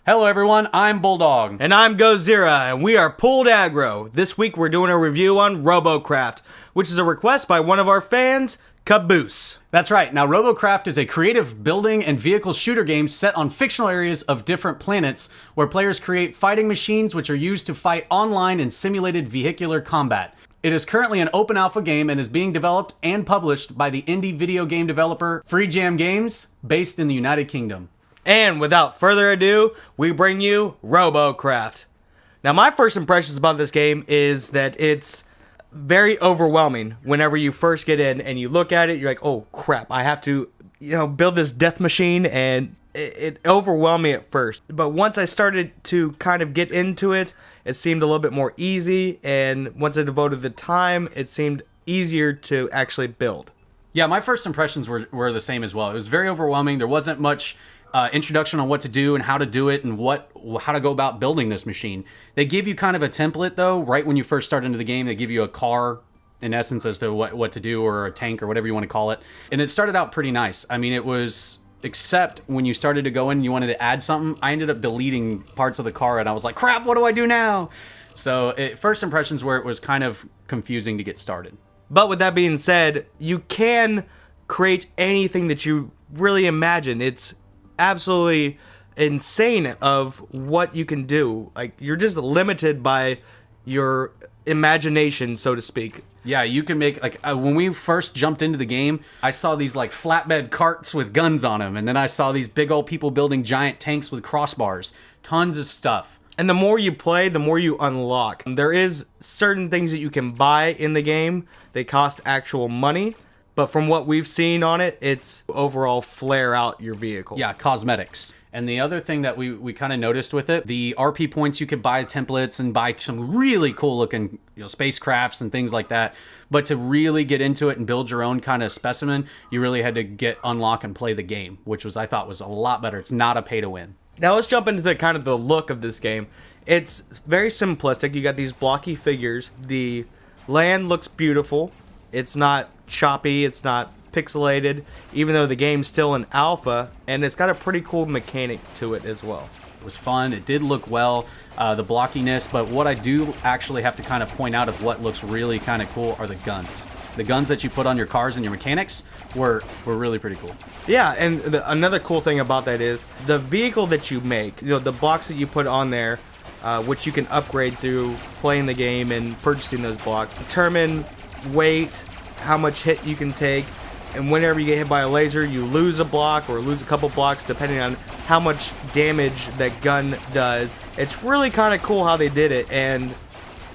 Hello everyone, I'm Bulldog. And I'm Gozirra, and we are Pulled Aggro. This week we're doing a review on Robocraft, which is a request by one of our fans, Caboose. That's right. Now, Robocraft is a creative building and vehicle shooter game set on fictional areas of different planets where players create fighting machines which are used to fight online in simulated vehicular combat. It is currently an open alpha game and is being developed and published by the indie video game developer Free Jam Games, based in the United Kingdom. And without further ado, we bring you Robocraft. Now, my first impressions about this game is that it's very overwhelming whenever you first get in and you look at it. You're like, oh crap, I have to build this death machine, and it overwhelmed me at first. But once I started to kind of get into it, it seemed a little bit more easy, and once I devoted the time, it seemed easier to actually build. Yeah, my first impressions were the same as well. It was very overwhelming. There wasn't much introduction on what to do and how to do it and how to go about building this machine. They give you kind of a template, though, right when you first start into the game. They give you a car, in essence, as to what to do, or a tank, or whatever you want to call it. And it started out pretty nice. I mean, it was, except when you started to go in and you wanted to add something, I ended up deleting parts of the car, and I was like, crap, what do I do now? So first impressions were it was kind of confusing to get started. But with that being said, you can create anything that you really imagine. It's absolutely insane of what you can do. Like, you're just limited by your imagination, so to speak. Yeah, you can make, like, when we first jumped into the game, I saw these, like, flatbed carts with guns on them, and then I saw these big old people building giant tanks with crossbars. Tons of stuff. And the more you play, the more you unlock. There is certain things that you can buy in the game. They cost actual money. But from what we've seen on it, it's overall flare out your vehicle. Yeah, cosmetics. And the other thing that we kind of noticed with it, the RP points, you could buy templates and buy some really cool looking spacecrafts and things like that. But to really get into it and build your own kind of specimen, you really had to unlock and play the game, which I thought was a lot better. It's not a pay to win. Now let's jump into the kind of the look of this game. It's very simplistic. You got these blocky figures. The land looks beautiful. It's not choppy, it's not pixelated, even though the game's still in alpha, and it's got a pretty cool mechanic to it as well. It was fun. It did look well, the blockiness, but what I do actually have to kind of point out of what looks really kind of cool are the guns. The guns that you put on your cars and your mechanics were really pretty cool. Yeah, and another cool thing about that is the vehicle that you make, the blocks that you put on there, which you can upgrade through playing the game and purchasing those blocks, determine weight, how much hit you can take, and whenever you get hit by a laser, you lose a block or lose a couple blocks depending on how much damage that gun does. It's really kind of cool how they did it, and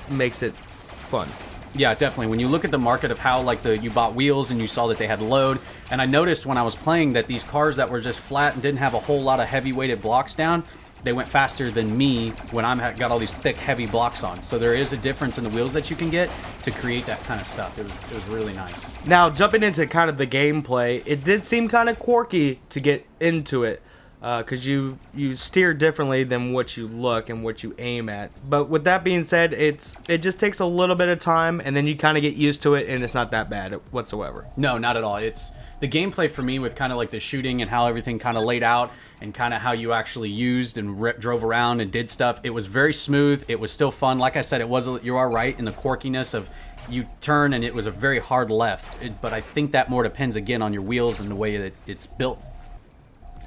makes it fun. Yeah, definitely. When you look at the market of how you bought wheels and you saw that they had load, and I noticed when I was playing that these cars that were just flat and didn't have a whole lot of heavy weighted blocks down, they went faster than me when got all these thick, heavy blocks on. So there is a difference in the wheels that you can get to create that kind of stuff. It was really nice. Now, jumping into kind of the gameplay, it did seem kind of quirky to get into it, because you steer differently than what you look and what you aim at. But with that being said, it just takes a little bit of time, and then you kind of get used to it, and it's not that bad whatsoever. No, not at all. It's the gameplay for me with kind of like the shooting and how everything kind of laid out and kind of how you actually used and drove around and did stuff. It was very smooth. It was still fun. Like I said, you are right in the quirkiness of you turn and it was a very hard left. But I think that more depends again on your wheels and the way that it's built.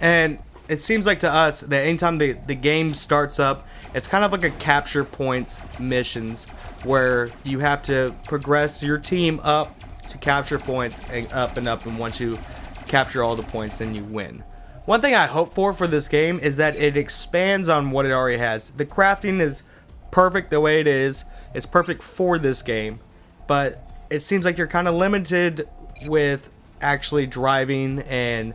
And it seems like to us that anytime the game starts up, it's kind of like a capture point missions where you have to progress your team up to capture points and up, and once you capture all the points, then you win. One thing I hope for this game is that it expands on what it already has. The crafting is perfect the way it is. It's perfect for this game, but it seems like you're kind of limited with actually driving and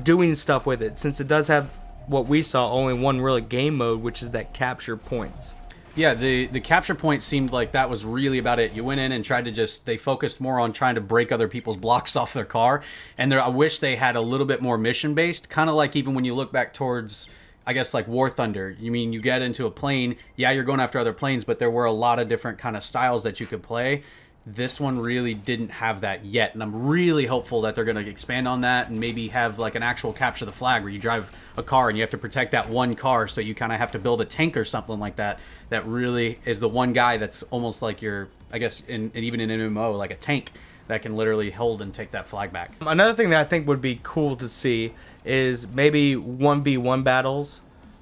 doing stuff with it, since it does have what we saw only one really game mode, which is that capture points. Yeah, the capture point seemed like that was really about it. You went in and tried to they focused more on trying to break other people's blocks off their car. And I wish they had a little bit more mission-based, kind of like even when you look back towards, I guess, like War Thunder. You get into a plane, yeah, you're going after other planes, but there were a lot of different kind of styles that you could play. This one really didn't have that yet, and I'm really hopeful that they're going to expand on that and maybe have like an actual capture the flag where you drive a car and you have to protect that one car, so you kind of have to build a tank or something like that. That really is the one guy that's almost like your, I guess, and even in MMO, like a tank that can literally hold and take that flag back. Another thing that I think would be cool to see is maybe 1v1 battles,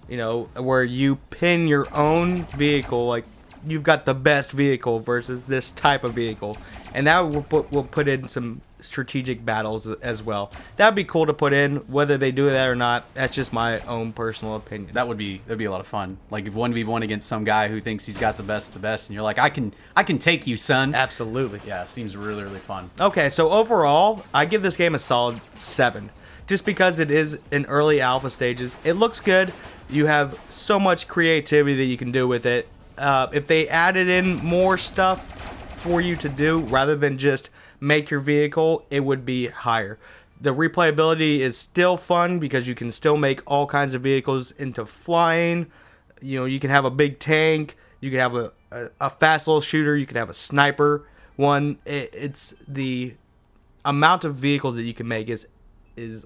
you know, where you pin your own vehicle, like you've got the best vehicle versus this type of vehicle, and that will put in some strategic battles as well. That'd be cool to put in. Whether they do that or not, that's just my own personal opinion. That'd be a lot of fun. Like if 1v1 against some guy who thinks he's got the best, and you're like, I can take you, son. Absolutely. Yeah, it seems really, really fun. Okay, so overall, I give this game a solid 7. Just because it is in early alpha stages. It looks good. You have so much creativity that you can do with it. If they added in more stuff for you to do rather than just make your vehicle, it would be higher. The replayability is still fun because you can still make all kinds of vehicles into flying. You know, you can have a big tank, you can have a fast little shooter, you can have a sniper one. It's the amount of vehicles that you can make is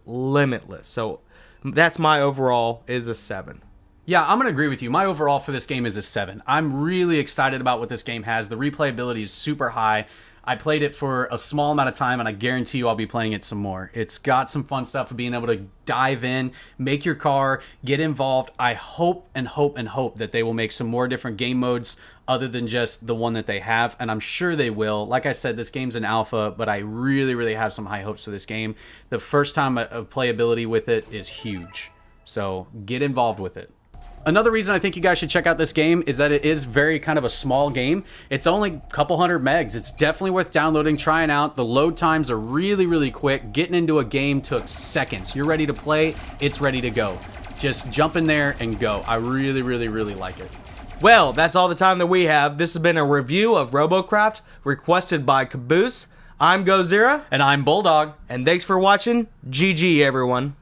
limitless. So that's my overall is a 7. Yeah, I'm going to agree with you. My overall for this game is a 7. I'm really excited about what this game has. The replayability is super high. I played it for a small amount of time, and I guarantee you I'll be playing it some more. It's got some fun stuff of being able to dive in, make your car, get involved. I hope and hope and hope that they will make some more different game modes other than just the one that they have, and I'm sure they will. Like I said, this game's an alpha, but I really, really have some high hopes for this game. The first time of playability with it is huge, so get involved with it. Another reason I think you guys should check out this game is that it is very kind of a small game. It's only a couple hundred megs. It's definitely worth downloading, trying out. The load times are really, really quick. Getting into a game took seconds. You're ready to play, it's ready to go. Just jump in there and go. I really, really, really like it. Well, that's all the time that we have. This has been a review of Robocraft, requested by Caboose. I'm Gozirra. And I'm Bulldog. And thanks for watching. GG, everyone.